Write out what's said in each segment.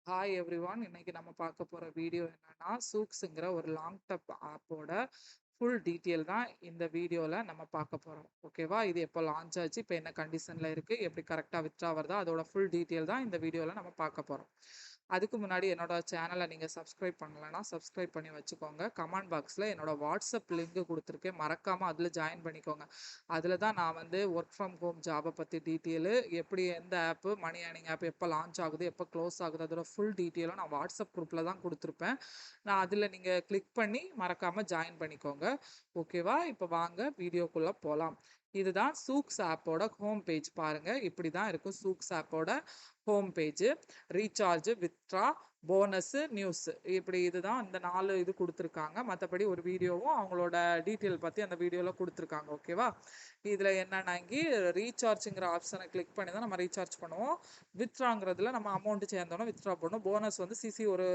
Hi everyone. இன்னைக்கு நம்ம பார்க்க போற வீடியோ என்னன்னா, சூக்ஸ்ங்கிற ஒரு லாங் டப் ஆப்போட ஃபுல் டீட்டெயில் தான் இந்த வீடியோல நம்ம பார்க்க போறோம். ஓகேவா? இது எப்போ லான்ச் ஆச்சு, இப்போ என்ன கண்டிஷன்ல இருக்கு, எப்படி கரெக்ட்டா வித்ட்ரா வருதா, அதோட ஃபுல் டீட்டெயில் தான் இந்த வீடியோல நம்ம பார்க்க போறோம். அதுக்கு முன்னாடி என்னோட சேனலை நீங்க சப்ஸ்கிரைப் பண்ணலன்னா, சப்ஸ்கிரைப் பண்ணி வச்சுக்கோங்க. கமெண்ட் பாக்ஸ்ல என்னோட வாட்ஸ்அப் லிங்க் குடுத்துருக்கேன். மறக்காம அதுல ஜாயின் பண்ணிக்கோங்க. அதுல தான் நான் வந்து ஒர்க் ஃப்ரம் ஹோம் ஜாப பத்தி டீட்டெயிலு, எப்படி எந்த ஆப்பு, மணி ஏர்னிங் ஆப் எப்போ லான்ச் ஆகுது, எப்போ க்ளோஸ் ஆகுது, அதோட ஃபுல் டீட்டெயிலும் நான் வாட்ஸ்அப் குரூப்ல தான் குடுத்துருப்பேன். நான் அதுல நீங்க கிளிக் பண்ணி மறக்காம ஜாயின் பண்ணிக்கோங்க. ஓகேவா? இப்போ வாங்க வீடியோக்குள்ள போலாம். இதுதான் சூக்ஸ் ஆப்போட ஹோம் பேஜ். பாருங்க, இப்படி தான் இருக்கும் சூக்ஸ் ஆப்போட home page. Recharge, withdraw, bonus, news, இப்படி இதுதான் இந்த 4 இது கொடுத்துருக்காங்க. மற்றபடி ஒரு வீடியோவும் அவங்களோட டீட்டெயில் பற்றி அந்த வீடியோவில் கொடுத்துருக்காங்க. ஓகேவா? இதில் என்னன்னாங்கி ரீசார்ஜுங்கிற ஆப்ஷனை கிளிக் பண்ணி தான் நம்ம ரீசார்ஜ் பண்ணுவோம். வித்ட்ராங்கிறதுல நம்ம அமௌண்ட் சேர்ந்தோன்னா வித்ட்ரா பண்ணணும். போனஸ் வந்து சிசி ஒரு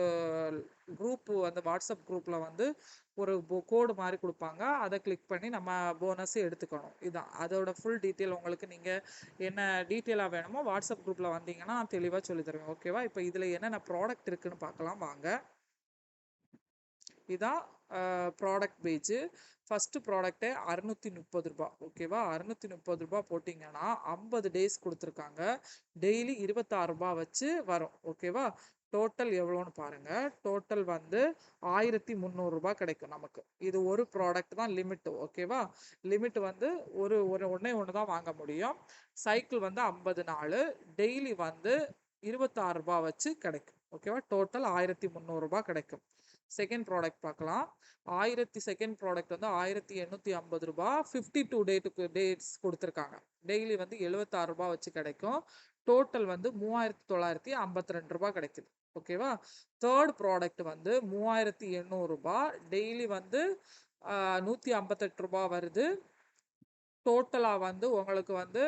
குரூப்பு, அந்த வாட்ஸ்அப் குரூப்பில் வந்து ஒரு கோடு மாதிரி கொடுப்பாங்க. அதை கிளிக் பண்ணி நம்ம போனஸ் எடுத்துக்கணும். இதுதான் அதோட ஃபுல் டீட்டெயில். உங்களுக்கு நீங்கள் என்ன டீட்டெயிலாக வேணுமோ வாட்ஸ்அப் குரூப்பில் வந்தீங்கன்னா நான் தெளிவாக சொல்லி தருவேன். ஓகேவா? இப்போ இதில் என்னென்ன ப்ராடக்ட் இருக்குன்னு பார்க்கலாம் வாங்க. இதான் ப்ராடக்ட் பேஜ். ஃபர்ஸ்ட் ப்ராடக்ட்டே 630 ரூபா. ஓகேவா? 630 ரூபா போட்டிங்கன்னா 50 டேஸ் கொடுத்துருக்காங்க. டெய்லி 26 ரூபா வச்சு வரும். ஓகேவா? டோட்டல் எவ்வளோன்னு பாருங்க. டோட்டல் வந்து 1300 ரூபாய் கிடைக்கும் நமக்கு. இது ஒரு ப்ராடக்ட் தான் லிமிட். ஓகேவா? லிமிட் வந்து ஒண்ணே ஒன்று தான் வாங்க முடியும். சைக்கிள் வந்து 50 நாள், டெய்லி வந்து 26 ரூபாய் வச்சு கிடைக்கும். ஓகேவா? டோட்டல் 1300 ரூபாய் கிடைக்கும். செகண்ட் ப்ராடக்ட் பார்க்கலாம். செகண்ட் ப்ராடக்ட் வந்து 1850 ரூபாய். 52 டேட்ஸ் கொடுத்துருக்காங்க. டெய்லி வந்து 76 ரூபாய் வச்சு கிடைக்கும். டோட்டல் வந்து 3952 ரூபாய் கிடைக்குது. ஓகேவா? தேர்ட் ப்ராடக்ட் வந்து 3800 ரூபாய். டெய்லி வந்து 158 ரூபாய் வருது. டோட்டலா வந்து உங்களுக்கு வந்து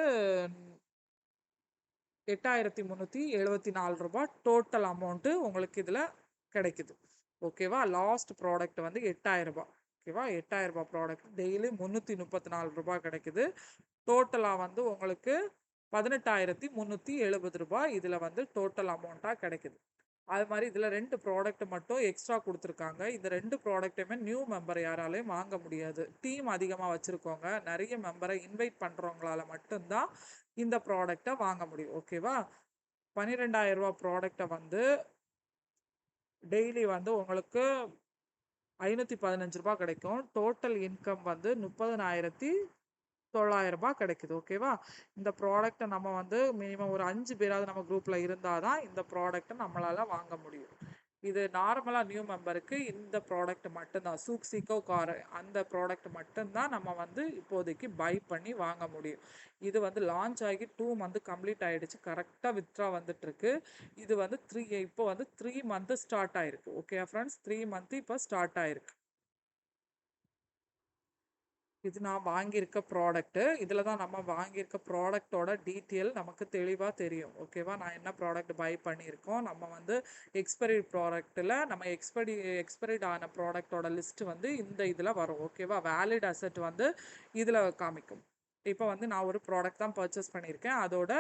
8374 ரூபாய் டோட்டல் அமௌண்ட் உங்களுக்கு இதுல கிடைக்குது. ஓகேவா? லாஸ்ட் ப்ராடக்ட் வந்து 8000 ரூபாய். ஓகேவா? 8000 ரூபாய் ப்ராடக்ட் டெய்லி 334 ரூபாய் கிடைக்குது. டோட்டலா வந்து உங்களுக்கு 18370 ரூபாய் இதுல வந்து டோட்டல் அமௌண்ட்டா கிடைக்குது. அது மாதிரி இதுல 2 ப்ராடக்ட் மட்டும் எக்ஸ்ட்ரா கொடுத்துருக்காங்க. இந்த 2 ப்ராடக்ட்டுமே நியூ மெம்பர் யாராலையும் வாங்க முடியாது. டீம் அதிகமா வச்சிருக்கோங்க, நிறைய மெம்பரை இன்வைட் பண்றவங்களால மட்டும்தான் இந்த ப்ராடக்டை வாங்க முடியும். ஓகேவா? 12000 ரூபாய் ப்ராடக்டை வந்து டெய்லி வந்து உங்களுக்கு 515 ரூபாய் கிடைக்கும். டோட்டல் இன்கம் வந்து 30,900 ரூபாய் கிடைக்குது. ஓகேவா? இந்த ப்ராடக்ட்டை நம்ம வந்து மினிமம் ஒரு 5 பேராவது நம்ம குரூப்ல இருந்தாதான் இந்த ப்ராடக்ட்டை நம்மளால வாங்க முடியும். இது நார்மலா நியூ மெம்பருக்கு இந்த ப்ராடக்ட் மட்டும்தான், சூக்ஸிகோ கார் அந்த ப்ராடக்ட் மட்டும்தான் நம்ம வந்து இப்போதைக்கு பை பண்ணி வாங்க முடியும். இது வந்து லான்ச் ஆகி 2 மந்த் கம்ப்ளீட் ஆயிடுச்சு. கரெக்டாக வித்ட்ரா வந்துட்டு இருக்கு. இது வந்து இப்போ வந்து 3 மந்த் ஸ்டார்ட் ஆயிருக்கு. ஓகே ஃப்ரெண்ட்ஸ், 3 மந்த் இப்போ ஸ்டார்ட் ஆயிருக்கு. இது நான் வாங்கியிருக்க ப்ராடக்ட்டு. இதில் தான் நம்ம வாங்கியிருக்க ப்ராடக்டோட டீட்டெயில் நமக்கு தெளிவாக தெரியும். ஓகேவா? நான் என்ன ப்ராடக்ட் பை பண்ணியிருக்கோம், நம்ம வந்து எக்ஸ்பைரி ப்ராடக்ட்டில் நம்ம எக்ஸ்பைரிட் ஆன ப்ராடக்டோட லிஸ்ட் வந்து இந்த இதில் வரும். ஓகேவா? வேலிட் அசெட் வந்து இதில் காமிக்கும். இப்போ வந்து நான் ஒரு ப்ராடக்ட் தான் பர்ச்சேஸ் பண்ணியிருக்கேன். அதோட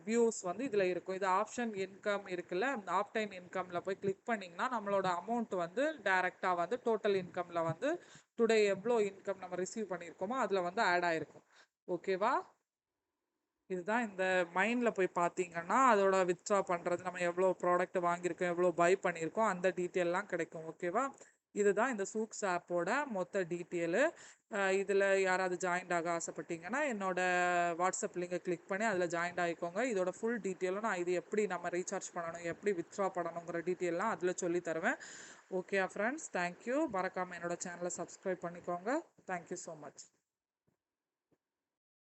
வியூஸ் வந்து இதில் இருக்கும். இது ஆப்ஷன் இன்கம் இருக்குல்ல, ஆப்டைன் இன்கமில் போய் கிளிக் பண்ணிங்கன்னா நம்மளோட அமௌண்ட் வந்து டைரெக்டாக வந்து டோட்டல் இன்கமில் வந்து டுடே எவ்வளோ இன்கம் நம்ம ரிசீவ் பண்ணியிருக்கோமோ அதில் வந்து ஆட் ஆயிருக்கும். ஓகேவா? இதுதான் இந்த மைண்டில் போய் பார்த்தீங்கன்னா அதோட வித்ட்ரா பண்ணுறது, நம்ம எவ்வளோ ப்ராடக்ட் வாங்கியிருக்கோம், எவ்வளோ பை பண்ணியிருக்கோம், அந்த டீட்டெயிலெலாம் கிடைக்கும். ஓகேவா? இதுதான் இந்த சூக்ஸ் ஆப்போட மொத்த டீட்டெயிலு. இதில் யாராவது ஜாயின்ட் ஆக ஆசைப்பட்டீங்கன்னா என்னோட வாட்ஸ்அப் லிங்கை கிளிக் பண்ணி அதில் ஜாயின்ட் ஆகிக்கோங்க. இதோட ஃபுல் டீட்டெயிலும் நான் இது எப்படி நம்ம ரீசார்ஜ் பண்ணணும், எப்படி வித்ட்ரா பண்ணணுங்கிற டீட்டெயிலாம் அதில் சொல்லி தருவேன். Okay friends, thank you. மறக்காமல் என்னோட சேனலை சப்ஸ்கிரைப் பண்ணிக்கோங்க. Thank you so much.